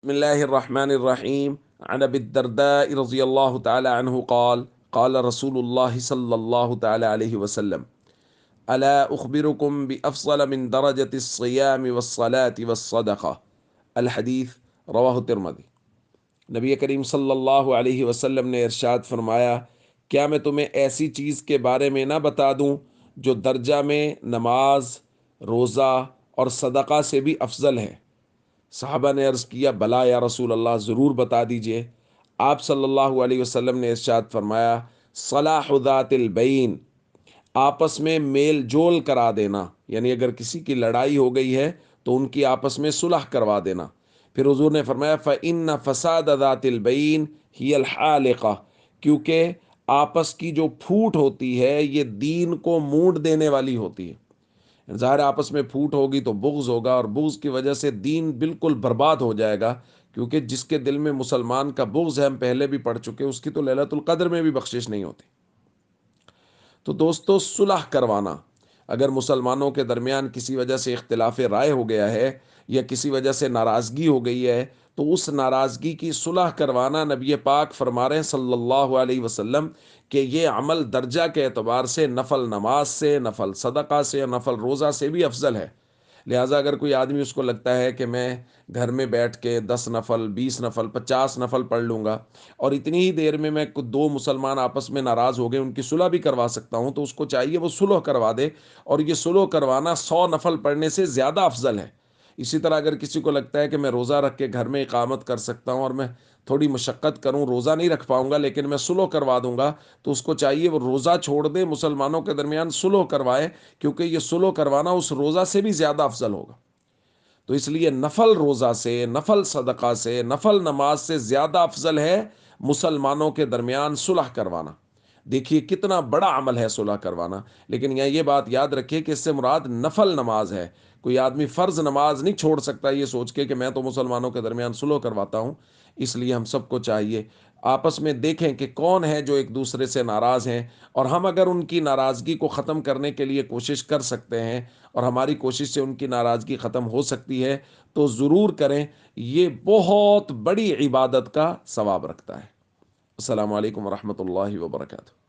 بسم الله الرحمن الرحيم. عن أبي الدرداء رضي الله تعالى عنه قال قال رسول الله صلى الله تعالى عليه وسلم: ألا أخبركم بأفضل من درجة الصيام والصلاة والصدقة؟ الحديث رواه الترمذی۔ نبی کریم صلی اللہ علیہ وسلم نے ارشاد فرمایا، کیا میں تمہیں ایسی چیز کے بارے میں نہ بتا دوں جو درجہ میں نماز، روزہ اور صدقہ سے بھی افضل ہے؟ صحابہ نے عرض کیا، بلا یا رسول اللہ، ضرور بتا دیجئے۔ آپ صلی اللہ علیہ وسلم نے ارشاد فرمایا، صلاح ذات البین، آپس میں میل جول کرا دینا، یعنی اگر کسی کی لڑائی ہو گئی ہے تو ان کی آپس میں صلح کروا دینا۔ پھر حضور نے فرمایا، فَإِنَّ فَسَادَ ذَاتِ الْبَيْنِ هِيَ الْحَالِقَةُ، کیونکہ آپس کی جو پھوٹ ہوتی ہے یہ دین کو مونڈ دینے والی ہوتی ہے۔ ظاہر آپس میں پھوٹ ہوگی تو بغض ہوگا، اور بغض کی وجہ سے دین بالکل برباد ہو جائے گا، کیونکہ جس کے دل میں مسلمان کا بغض ہے، ہم پہلے بھی پڑھ چکے، اس کی تو لیلۃ القدر میں بھی بخشش نہیں ہوتی۔ تو دوستو، صلح کروانا، اگر مسلمانوں کے درمیان کسی وجہ سے اختلاف رائے ہو گیا ہے یا کسی وجہ سے ناراضگی ہو گئی ہے، تو اس ناراضگی کی صلح کروانا، نبی پاک فرما رہے ہیں صلی اللہ علیہ وسلم کہ یہ عمل درجہ کے اعتبار سے نفل نماز سے، نفل صدقہ سے، نفل روزہ سے بھی افضل ہے۔ لہٰذا اگر کوئی آدمی اس کو لگتا ہے کہ میں گھر میں بیٹھ کے 10 نفل، 20 نفل، 50 نفل پڑھ لوں گا اور اتنی ہی دیر میں دو مسلمان آپس میں ناراض ہو گئے، ان کی صلح بھی کروا سکتا ہوں، تو اس کو چاہیے وہ صلح کروا دے، اور یہ صلح کروانا 100 نفل پڑھنے سے زیادہ افضل ہے۔ اسی طرح اگر کسی کو لگتا ہے کہ میں روزہ رکھ کے گھر میں اقامت کر سکتا ہوں اور میں تھوڑی مشقت کروں، روزہ نہیں رکھ پاؤں گا لیکن میں صلح کروا دوں گا، تو اس کو چاہیے وہ روزہ چھوڑ دے، مسلمانوں کے درمیان صلح کروائے، کیونکہ یہ صلح کروانا اس روزہ سے بھی زیادہ افضل ہوگا۔ تو اس لیے نفل روزہ سے، نفل صدقہ سے، نفل نماز سے زیادہ افضل ہے مسلمانوں کے درمیان صلح کروانا۔ دیکھیے کتنا بڑا عمل ہے صلح کروانا، لیکن یہ بات یاد رکھیے کہ اس سے مراد نفل نماز ہے۔ کوئی آدمی فرض نماز نہیں چھوڑ سکتا یہ سوچ کے کہ میں تو مسلمانوں کے درمیان صلح کرواتا ہوں۔ اس لیے ہم سب کو چاہیے آپس میں دیکھیں کہ کون ہے جو ایک دوسرے سے ناراض ہیں، اور ہم اگر ان کی ناراضگی کو ختم کرنے کے لیے کوشش کر سکتے ہیں اور ہماری کوشش سے ان کی ناراضگی ختم ہو سکتی ہے تو ضرور کریں۔ یہ بہت بڑی عبادت کا ثواب رکھتا ہے۔ السلام علیکم ورحمۃ اللہ وبرکاتہ۔